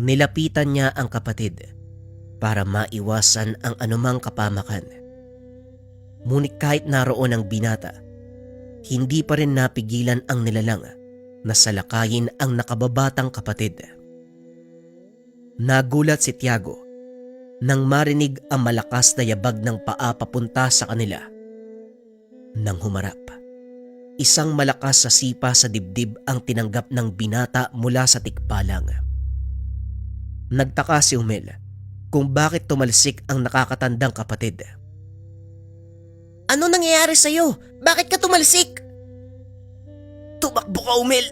Nilapitan niya ang kapatid para maiwasan ang anumang kapamakan. Ngunit kahit naroon ang binata, hindi pa rin napigilan ang nilalang na salakayin ang nakababatang kapatid. Nagulat si Tiago nang marinig ang malakas na yabag ng paa papunta sa kanila. Nang humarap, isang malakas sa sipa sa dibdib ang tinanggap ng binata mula sa tikbalang. Nagtaka si Umel kung bakit tumalsik ang nakakatandang kapatid. Ano nangyayari sa'yo? Bakit ka tumalsik? Tumakbo ka, Umel!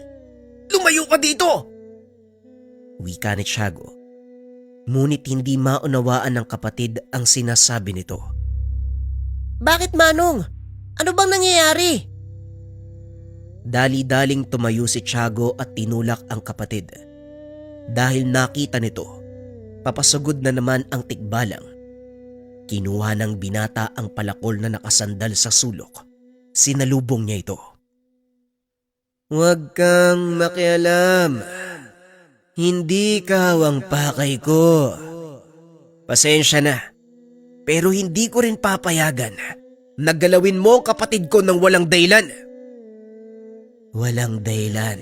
Lumayo ka dito! Wika ni Tiago. Ngunit hindi maunawaan ng kapatid ang sinasabi nito. Bakit, Manong? Ano bang nangyayari? Dali-daling tumayo si Tiago at tinulak ang kapatid. Dahil nakita nito, papasugod na naman ang tikbalang. Kinuha ng binata ang palakol na nakasandal sa sulok. Sinalubong niya ito. Huwag kang makialam. Hindi ka ang pakay ko. Pasensya na, pero hindi ko rin papayagan. Naggalawin mo ang kapatid ko ng walang dahilan. Walang dahilan.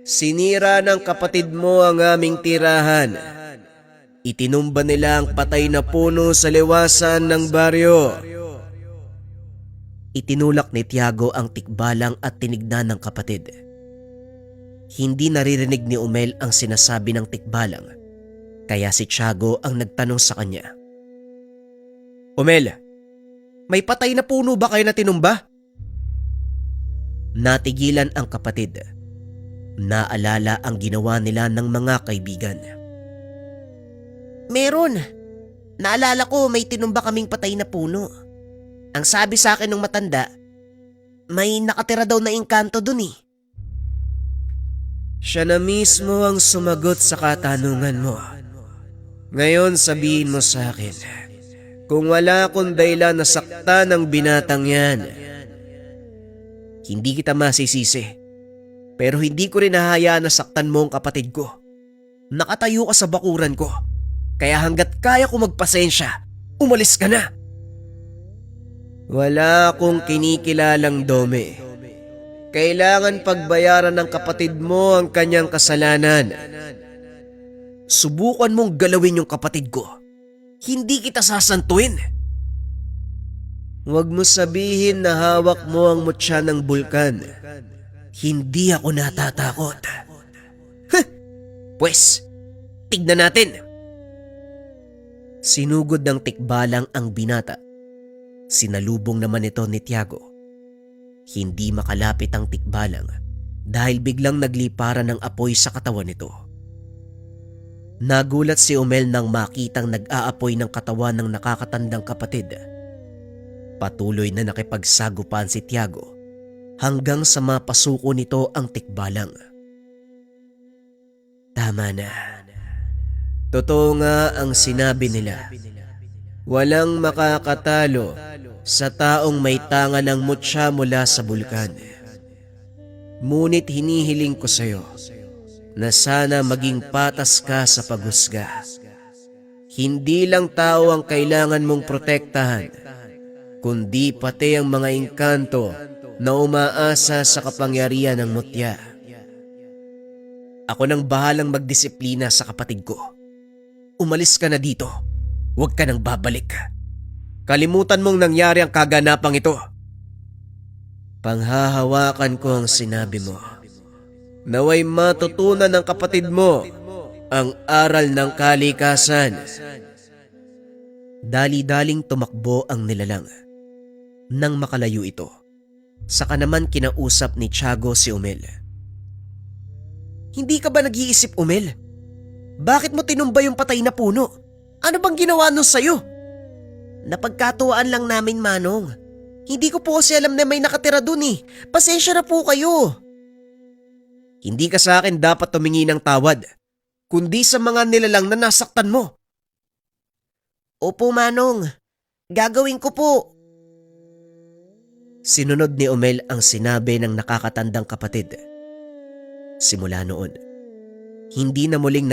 Sinira ng kapatid mo ang aming tirahan. Itinumba nila ang patay na puno sa liwasan ng baryo. Itinulak ni Tiago ang tikbalang at tinignan ng kapatid. Hindi naririnig ni Umel ang sinasabi ng tikbalang, kaya si Tiago ang nagtanong sa kanya. Umel, may patay na puno ba kayo na tinumba? Natigilan ang kapatid. Naalala ang ginawa nila ng mga kaibigan. Meron. Naalala ko may tinumba kaming patay na puno. Ang sabi sa akin ng matanda, may nakatira daw na engkanto dun eh. Siya na mismo ang sumagot sa katanungan mo. Ngayon sabihin mo sa akin, kung wala akong dahilan na saktan ng binatang yan, hindi kita masisisi, pero hindi ko rin hahayaan na saktan mo ang kapatid ko. Nakatayo ka sa bakuran ko, kaya hanggat kaya ko magpasensya, umalis ka na. Wala akong kinikilalang dome. Kailangan pagbayaran ng kapatid mo ang kanyang kasalanan. Subukan mong galawin yung kapatid ko. Hindi kita sasantuin. Huwag mo sabihin na hawak mo ang mutya ng bulkan. Hindi ako natatakot. Pwes, tignan natin. Sinugod ng tikbalang ang binata. Sinalubong naman ito ni Tiago. Hindi makalapit ang tikbalang dahil biglang nagliparan ng apoy sa katawan nito. Nagulat si Umel nang makitang nag-aapoy ng katawan ng nakakatandang kapatid. Patuloy na nakipagsagupan si Tiago hanggang sa mapasuko nito ang tikbalang. Tama na. Totoo nga ang sinabi nila. Walang makakatalo sa taong may tanga ng mutya mula sa bulkan. Ngunit hinihiling ko sa iyo na sana maging patas ka sa paghusga. Hindi lang tao ang kailangan mong protektahan, kundi pati ang mga engkanto na umaasa sa kapangyarihan ng mutya. Ako nang bahalang magdisiplina sa kapatid ko. Umalis ka na dito. Huwag ka nang babalik. Kalimutan mong nangyari ang kaganapang ito. Panghahawakan ko ang sinabi mo. Naway matutunan ng kapatid mo ang aral ng kalikasan. Dali-daling tumakbo ang nilalang. Nang makalayo ito, saka naman kinausap ni Tiago si Umel. Hindi ka ba nag-iisip, Umel? Bakit mo tinumba yung patay na puno? Ano bang ginawa nun sa'yo? Napagkatuwaan lang namin, Manong. Hindi ko po kasi alam na may nakatira dun eh. Pasensya na po kayo. Hindi ka sa akin dapat tumingi ng tawad, kundi sa mga nilalang na nasaktan mo. Opo, Manong. Gagawin ko po. Sinunod ni Umel ang sinabi ng nakakatandang kapatid. Simula noon, hindi na muling